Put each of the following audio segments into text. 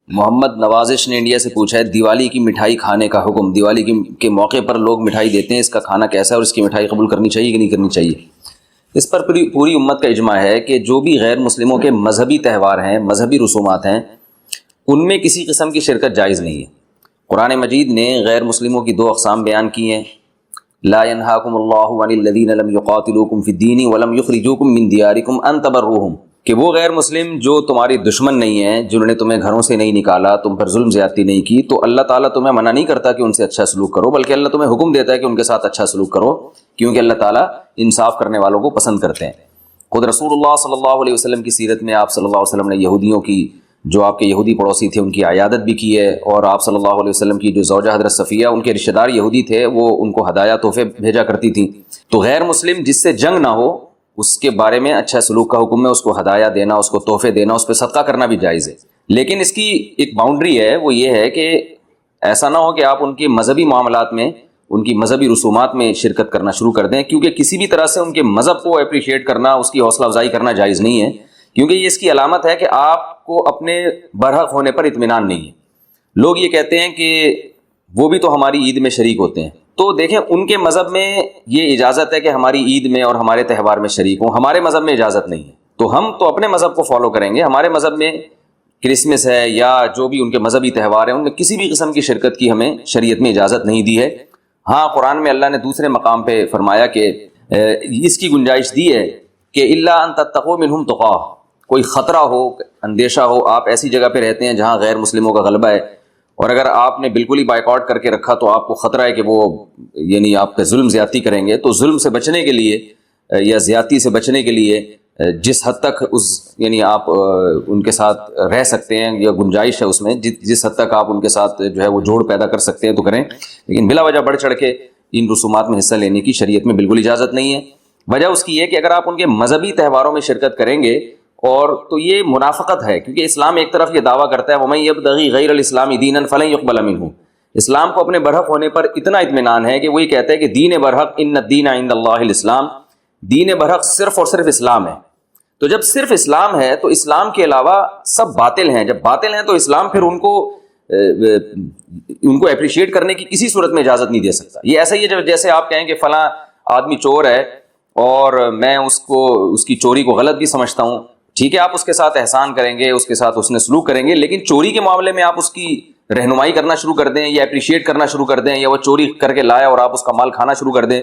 محمد نوازش نے انڈیا سے پوچھا ہے دیوالی کی مٹھائی کھانے کا حکم، دیوالی کے موقع پر لوگ مٹھائی دیتے ہیں، اس کا کھانا کیسا ہے اور اس کی مٹھائی قبول کرنی چاہیے کہ نہیں کرنی چاہیے؟ اس پر پوری امت کا اجماع ہے کہ جو بھی غیر مسلموں کے مذہبی تہوار ہیں، مذہبی رسومات ہیں، ان میں کسی قسم کی شرکت جائز نہیں ہے۔ قرآن مجید نے غیر مسلموں کی دو اقسام بیان کی ہیں، لا ينهاكم الله عن الذين لم يقاتلوكم في الدين ولم يخرجوكم من دياركم ان تبروهم، کہ وہ غیر مسلم جو تمہاری دشمن نہیں ہیں، جنہوں نے تمہیں گھروں سے نہیں نکالا، تم پر ظلم زیادتی نہیں کی، تو اللہ تعالیٰ تمہیں منع نہیں کرتا کہ ان سے اچھا سلوک کرو، بلکہ اللہ تمہیں حکم دیتا ہے کہ ان کے ساتھ اچھا سلوک کرو، کیونکہ اللہ تعالیٰ انصاف کرنے والوں کو پسند کرتے ہیں۔ خود رسول اللہ صلی اللہ علیہ وسلم کی سیرت میں آپ صلی اللہ علیہ وسلم نے یہودیوں کی، جو آپ کے یہودی پڑوسی تھے، ان کی عیادت بھی کی ہے، اور آپ صلی اللہ علیہ وسلم کی جو زوجہ حضرت صفیہ، ان کے رشتہ دار یہودی تھے، وہ ان کو ہدایہ تحفے بھیجا کرتی تھیں۔ تو غیر مسلم جس سے جنگ نہ ہو، اس کے بارے میں اچھا سلوک کا حکم ہے، اس کو ہدایہ دینا، اس کو تحفے دینا، اس پہ صدقہ کرنا بھی جائز ہے۔ لیکن اس کی ایک باؤنڈری ہے، وہ یہ ہے کہ ایسا نہ ہو کہ آپ ان کے مذہبی معاملات میں، ان کی مذہبی رسومات میں شرکت کرنا شروع کر دیں، کیونکہ کسی بھی طرح سے ان کے مذہب کو اپریشیٹ کرنا، اس کی حوصلہ افزائی کرنا جائز نہیں ہے، کیونکہ یہ اس کی علامت ہے کہ آپ کو اپنے برحق ہونے پر اطمینان نہیں ہے۔ لوگ یہ کہتے ہیں کہ وہ بھی تو ہماری عید میں شریک ہوتے ہیں، تو دیکھیں ان کے مذہب میں یہ اجازت ہے کہ ہماری عید میں اور ہمارے تہوار میں شریک ہوں، ہمارے مذہب میں اجازت نہیں ہے، تو ہم تو اپنے مذہب کو فالو کریں گے۔ ہمارے مذہب میں کرسمس ہے یا جو بھی ان کے مذہبی تہوار ہیں، ان میں کسی بھی قسم کی شرکت کی ہمیں شریعت میں اجازت نہیں دی ہے۔ ہاں، قرآن میں اللہ نے دوسرے مقام پہ فرمایا کہ اس کی گنجائش دی ہے کہ الا ان تتقوا منہم تقاہ، کوئی خطرہ ہو، اندیشہ ہو، آپ ایسی جگہ پہ رہتے ہیں جہاں غیر مسلموں کا غلبہ ہے، اور اگر آپ نے بالکل ہی بائیکاٹ کر کے رکھا تو آپ کو خطرہ ہے کہ وہ یعنی آپ پہ ظلم زیادتی کریں گے، تو ظلم سے بچنے کے لیے یا زیادتی سے بچنے کے لیے جس حد تک یعنی آپ ان کے ساتھ رہ سکتے ہیں یا گنجائش ہے اس میں، جس حد تک آپ ان کے ساتھ جو ہے وہ جوڑ پیدا کر سکتے ہیں تو کریں، لیکن بلا وجہ بڑھ چڑھ کے ان رسومات میں حصہ لینے کی شریعت میں بالکل اجازت نہیں ہے۔ وجہ اس کی یہ کہ اگر آپ ان کے مذہبی تہواروں میں شرکت کریں گے اور تو یہ منافقت ہے، کیونکہ اسلام ایک طرف یہ دعویٰ کرتا ہے وَمَن يَبْتَغِي غَيْرَ الْإِسْلَامِ دِينًا فَلَن يُقْبَلَ مِنْهُ، اسلام کو اپنے برحق ہونے پر اتنا اطمینان ہے کہ وہ یہ کہتا ہے کہ دین برحق ان الدین عند اللہ الاسلام، دین برحق صرف اور صرف اسلام ہے۔ تو جب صرف اسلام ہے تو اسلام کے علاوہ سب باطل ہیں، جب باطل ہیں تو اسلام پھر ان کو اپریشیٹ کرنے کی کسی صورت میں اجازت نہیں دے سکتا۔ یہ ایسا ہی ہے جیسے آپ کہیں کہ فلاں آدمی چور ہے اور میں اس کی چوری کو غلط بھی سمجھتا ہوں، ٹھیک ہے، آپ اس کے ساتھ احسان کریں گے، اس کے ساتھ اس نے سلوک کریں گے، لیکن چوری کے معاملے میں آپ اس کی رہنمائی کرنا شروع کر دیں یا اپریشیٹ کرنا شروع کر دیں، یا وہ چوری کر کے لایا اور آپ اس کا مال کھانا شروع کر دیں،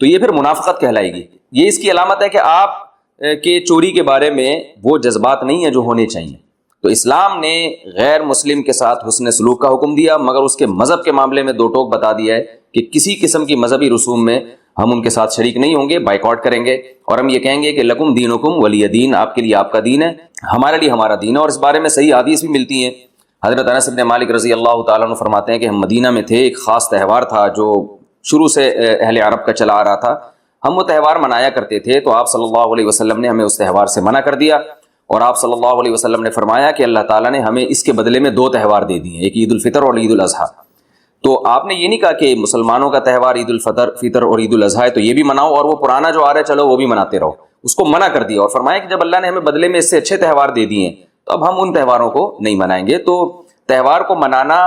تو یہ پھر منافقت کہلائے گی۔ یہ اس کی علامت ہے کہ آپ کے چوری کے بارے میں وہ جذبات نہیں ہیں جو ہونے چاہیے۔ تو اسلام نے غیر مسلم کے ساتھ حسن سلوک کا حکم دیا، مگر اس کے مذہب کے معاملے میں دو ٹوک بتا دیا ہے کہ کسی قسم کی مذہبی رسوم میں ہم ان کے ساتھ شریک نہیں ہوں گے، بائیکاٹ کریں گے، اور ہم یہ کہیں گے کہ لکم دینکم ولی دین، آپ کے لیے آپ کا دین ہے، ہمارے لیے ہمارا دین ہے۔ اور اس بارے میں صحیح حدیث بھی ملتی ہیں۔ حضرت انس بن مالک رضی اللہ تعالیٰ عنہ فرماتے ہیں کہ ہم مدینہ میں تھے، ایک خاص تہوار تھا جو شروع سے اہل عرب کا چلا آ رہا تھا، ہم وہ تہوار منایا کرتے تھے، تو آپ صلی اللہ علیہ وسلم نے ہمیں اس تہوار سے منع کر دیا، اور آپ صلی اللہ علیہ وسلم نے فرمایا کہ اللہ تعالیٰ نے ہمیں اس کے بدلے میں دو تہوار دے دیے ہیں، ایک عید الفطر اور عید الاضحیٰ۔ تو آپ نے یہ نہیں کہا کہ مسلمانوں کا تہوار عید الفطر اور عید الاضحیٰ ہے تو یہ بھی مناؤ، اور وہ پرانا جو آ رہا ہے چلو وہ بھی مناتے رہو، اس کو منع کر دیا، اور فرمایا کہ جب اللہ نے ہمیں بدلے میں اس سے اچھے تہوار دے دیے ہیں تو اب ہم ان تہواروں کو نہیں منائیں گے۔ تو تہوار کو منانا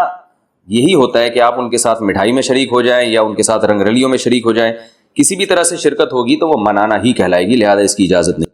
یہی ہوتا ہے کہ آپ ان کے ساتھ مٹھائی میں شریک ہو جائیں یا ان کے ساتھ رنگ رلیوں میں شریک ہو جائیں، کسی بھی طرح سے شرکت ہوگی تو وہ منانا ہی کہلائے گی، لہذا اس کی اجازت نہیں۔